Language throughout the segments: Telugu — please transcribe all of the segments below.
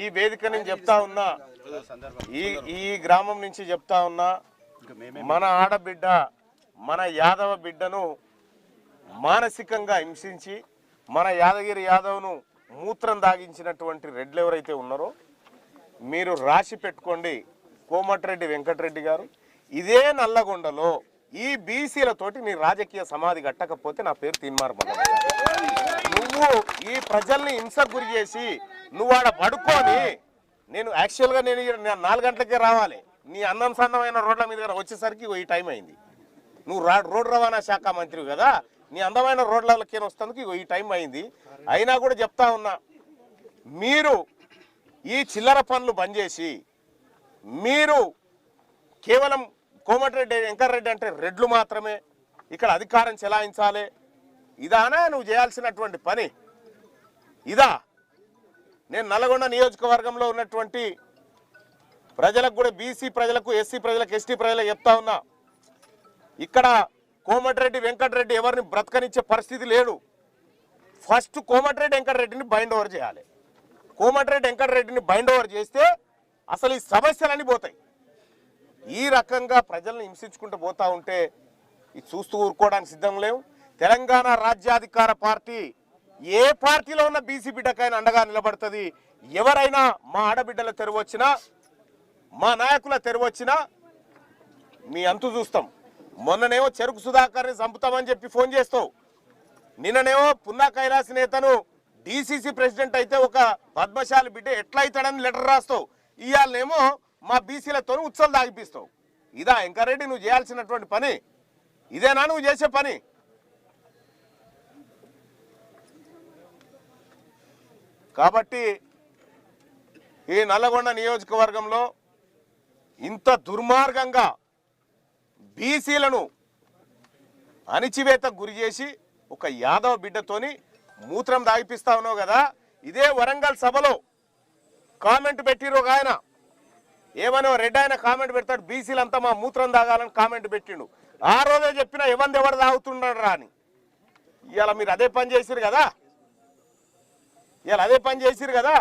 ఈ వేదిక నుంచి చెప్తా ఉన్నా, ఈ గ్రామం నుంచి చెప్తా ఉన్నా, మన ఆడబిడ్డ మన యాదవ బిడ్డను మానసికంగా హింసించి మన యాదగిరి యాదవ్ను మూత్రం దాగించినటువంటి రెడ్లు ఎవరైతే ఉన్నారో మీరు రాసి పెట్టుకోండి. కోమటిరెడ్డి వెంకటరెడ్డి గారు ఇదే నల్లగొండలో ఈ బీసీలతోటి నీ రాజకీయ సమాధి కట్టకపోతే నా పేరు తీన్మార్ మల్లన్న. నువ్వు ఈ ప్రజల్ని హింసకు గురి చేసి నువ్వు ఆడ పడుకొని, నేను యాక్చువల్గా నేను 4 గంటలకే రావాలి, నీ అన్నం సన్నమైన రోడ్ల మీద వచ్చేసరికి ఈ టైం అయింది. నువ్వు రోడ్డు రవాణా శాఖ మంత్రివి కదా, నీ అందమైన రోడ్లకే వస్తానికి ఈ టైం అయింది. అయినా కూడా చెప్తా ఉన్నా, మీరు ఈ చిల్లర పనులు బంద్ చేసి మీరు కేవలం కోమటిరెడ్డి వెంకటరెడ్డి అంటే రెడ్లు మాత్రమే ఇక్కడ అధికారం చెలాయించాలి, ఇదానా నువ్వు చేయాల్సినటువంటి పని? ఇదా? నేను నల్గొండ నియోజకవర్గంలో ఉన్నటువంటి ప్రజలకు కూడా, బీసీ ప్రజలకు, ఎస్సీ ప్రజలకు, ఎస్టీ ప్రజలకు చెప్తా ఉన్నా, ఇక్కడ కోమటిరెడ్డి వెంకటరెడ్డి ఎవరిని బ్రతకనిచ్చే పరిస్థితి లేడు. ఫస్ట్ కోమటిరెడ్డి వెంకటరెడ్డిని బైండ్ ఓవర్ చేయాలి. కోమటిరెడ్డి వెంకటరెడ్డిని బైండ్ ఓవర్ చేస్తే అసలు ఈ సమస్యలన్నీ పోతాయి. ఈ రకంగా ప్రజల్ని హింసించుకుంటూ పోతా ఉంటే ఇది చూస్తూ ఊరుకోవడానికి సిద్ధం లేవు. తెలంగాణ రాజ్యాధికార పార్టీ ఏ పార్టీలో ఉన్న బీసీ బిడ్డకైనా అండగా నిలబడుతుంది. ఎవరైనా మా ఆడబిడ్డల తెరవచ్చినా, మా నాయకుల తెరవచ్చినా మీ అంతు చూస్తాం. మొన్ననేమో చెరుకు సుధాకర్ని చంపుతామని చెప్పి ఫోన్ చేస్తావు, నిన్ననేమో పున్నా కైలాస్ నేతను డీసీసీ ప్రెసిడెంట్ అయితే ఒక పద్మశాలి బిడ్డ ఎట్లయితాడని లెటర్ రాస్తావు. ఇవాళనేమో మా బీసీలతో ఉత్సవాలు దాగిపిస్తావు. ఇదా వెంకరెడ్డి నువ్వు చేయాల్సినటువంటి పని? ఇదేనా నువ్వు చేసే పని? కాబట్టి ఈ నల్లగొండ నియోజకవర్గంలో ఇంత దుర్మార్గంగా బీసీలను అణిచివేతకు గురి చేసి ఒక యాదవ బిడ్డతోని మూత్రం దాగిపిస్తా ఉన్నావు కదా. ఇదే వరంగల్ సభలో కామెంట్ పెట్టిరు ఒక ఆయన, ఏమనో రెడ్ ఆయన కామెంట్ పెడతాడు, బీసీలంతా మా మూత్రం తాగాలని కామెంట్ పెట్టిండు. ఆ రోజే చెప్పిన ఎవరు తాగుతున్నాడు రా అని. ఇవాళ మీరు అదే పని చేసిరు కదా,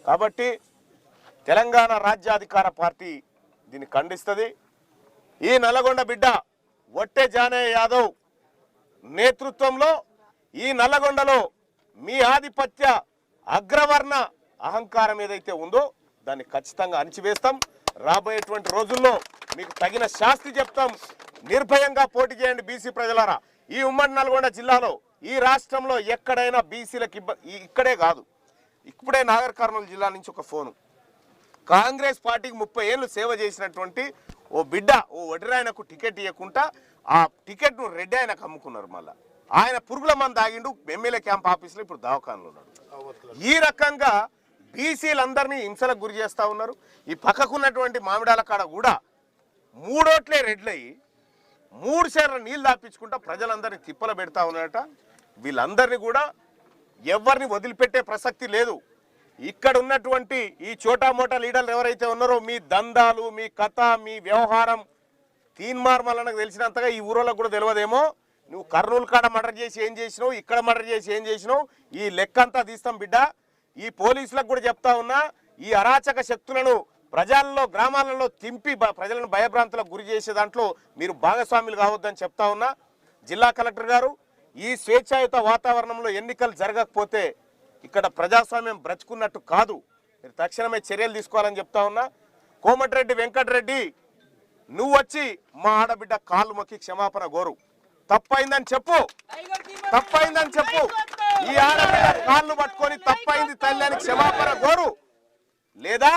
కాబట్టి తెలంగాణ రాజ్యాధికార పార్టీ దీన్ని ఖండిస్తుంది. ఈ నల్లగొండ బిడ్డ వట్టె జానయ్య యాదవ్ నేతృత్వంలో ఈ నల్లగొండలో మీ ఆధిపత్య అగ్రవర్ణ అహంకారం ఏదైతే ఉందో దాన్ని ఖచ్చితంగా అణిచివేస్తాం. రాబోయేటువంటి రోజుల్లో మీకు తగిన శాస్తి చెప్తాం. నిర్భయంగా పోటీ చేయండి బీసీ ప్రజలారా. ఈ ఉమ్మడి నల్గొండ జిల్లాలో, ఈ రాష్ట్రంలో ఎక్కడైనా బీసీలకు ఇక్కడే కాదు, ఇప్పుడే నాగర్ కర్నూలు జిల్లా నుంచి ఒక ఫోను, కాంగ్రెస్ పార్టీకి 30 ఏళ్ళు సేవ చేసినటువంటి ఓ బిడ్డ, ఓ వడ్రాయనకు టికెట్ ఇవ్వకుండా ఆ టికెట్ను రెడ్డి ఆయనకు అమ్ముకున్నారు. మళ్ళీ ఆయన పురుగుల మంది తాగిండు, ఎమ్మెల్యే క్యాంప్ ఆఫీసులో ఇప్పుడు దవాఖానలో ఉన్నాడు. ఈ రకంగా బీసీలందరినీ హింసలకు గురి చేస్తూ ఉన్నారు. ఈ పక్కకున్నటువంటి మామిడాల కాడ కూడా 3 ఓట్లే రెడ్లయ్యి 3 సేర్ల నీళ్ళు దాపించుకుంటా ప్రజలందరినీ తిప్పలు పెడతా ఉన్నారట. వీళ్ళందరినీ కూడా ఎవరిని వదిలిపెట్టే ప్రసక్తి లేదు. ఇక్కడ ఉన్నటువంటి ఈ చోటా మోటా లీడర్లు ఎవరైతే ఉన్నారో మీ దందాలు, మీ కథ, మీ వ్యవహారం తీన్మార్ మల్లన్నకు తెలిసినంతగా ఈ ఊరోళ్ళకు కూడా తెలియదేమో. నువ్వు కర్నూలు కాడ మర్డర్ చేసి ఏం చేసినావు, ఇక్కడ మర్డర్ చేసి ఏం చేసినావు, ఈ లెక్క అంతా తీస్తాం బిడ్డ. ఈ పోలీసులకు కూడా చెప్తా ఉన్నా, ఈ అరాచక శక్తులను ప్రజల్లో, గ్రామాలలో తింపి ప్రజలను భయభ్రాంతులకు గురి చేసే దాంట్లో మీరు భాగస్వాములు కావద్దని చెప్తా ఉన్నా. జిల్లా కలెక్టర్ గారు, ఈ స్వేచ్ఛాయుత వాతావరణంలో ఎన్నికలు జరగకపోతే ఇక్కడ ప్రజాస్వామ్యం బ్రతుకున్నట్టు కాదు, మీరు తక్షణమే చర్యలు తీసుకోవాలని చెప్తా ఉన్నా. కోమటిరెడ్డి వెంకటరెడ్డి, నువ్వు వచ్చి మా ఆడబిడ్డ కాళ్ళు మొక్కి క్షమాపణ కోరు. తప్పైందని చెప్పు, ఈ ఆడబిడ్డ కాళ్ళు పట్టుకొని తప్పైంది తల్లి అని క్షమాపణ కోరు. లేదా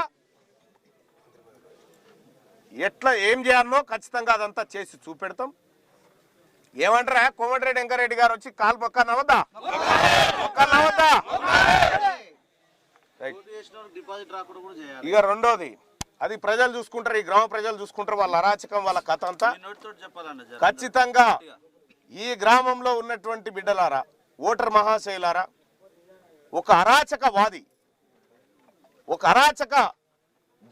ఎట్లా ఏం చేయాలనో ఖచ్చితంగా అదంతా చేసి చూపెడతాం. ఏమంటారా కోమటిరెడ్డి వెంకరెడ్డి గారు వచ్చి కాలు మొక్కనవద్దా? ఇక రెండోది, అది ప్రజలు చూసుకుంటారు, ఈ గ్రామ ప్రజలు చూసుకుంటారు, వాళ్ళ అరాచకం, వాళ్ళ కథ అంతా. ఖచ్చితంగా ఈ గ్రామంలో ఉన్నటువంటి బిడ్డలారా, ఓటర్ మహాశయులారా, ఒక అరాచకవాది, ఒక అరాచక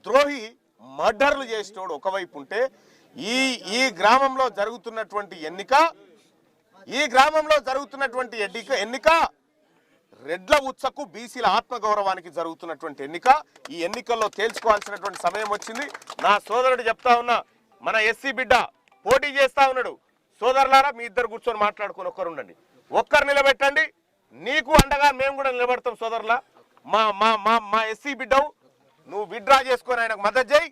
ద్రోహి మర్డర్లు చేసినోడు ఒకవైపు ఉంటే, ఈ గ్రామంలో జరుగుతున్నటువంటి ఎన్నిక రెడ్ల ఉత్సకు బీసీల ఆత్మగౌరవానికి జరుగుతున్నటువంటి ఎన్నిక. ఈ ఎన్నికల్లో తేల్చుకోవాల్సినటువంటి సమయం వచ్చింది. నా సోదరుడు చెప్తా ఉన్నా, మన ఎస్సీ బిడ్డ పోటీ చేస్తా ఉన్నాడు. సోదరులారా, మీ ఇద్దరు కూర్చొని మాట్లాడుకుని ఒక్కరు ఉండండి, ఒక్కరు నిలబెట్టండి. నీకు అండగా మేము కూడా నిలబడతాం సోదరులా. మా మా మా మా ఎస్సీ బిడ్డవు, నువ్వు విత్డ్రా చేసుకొని ఆయనకు మద్దతు చేయి.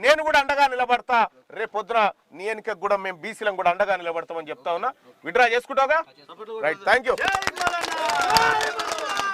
నేను కూడా అండగా నిలబడతా. రేపు పొద్దున నీ ఎన్నికకు కూడా మేము బీసీలం కూడా అండగా నిలబడతామని చెప్తా ఉన్నా. విత్డ్రా చేసుకుంటావుగా? Right, thank you.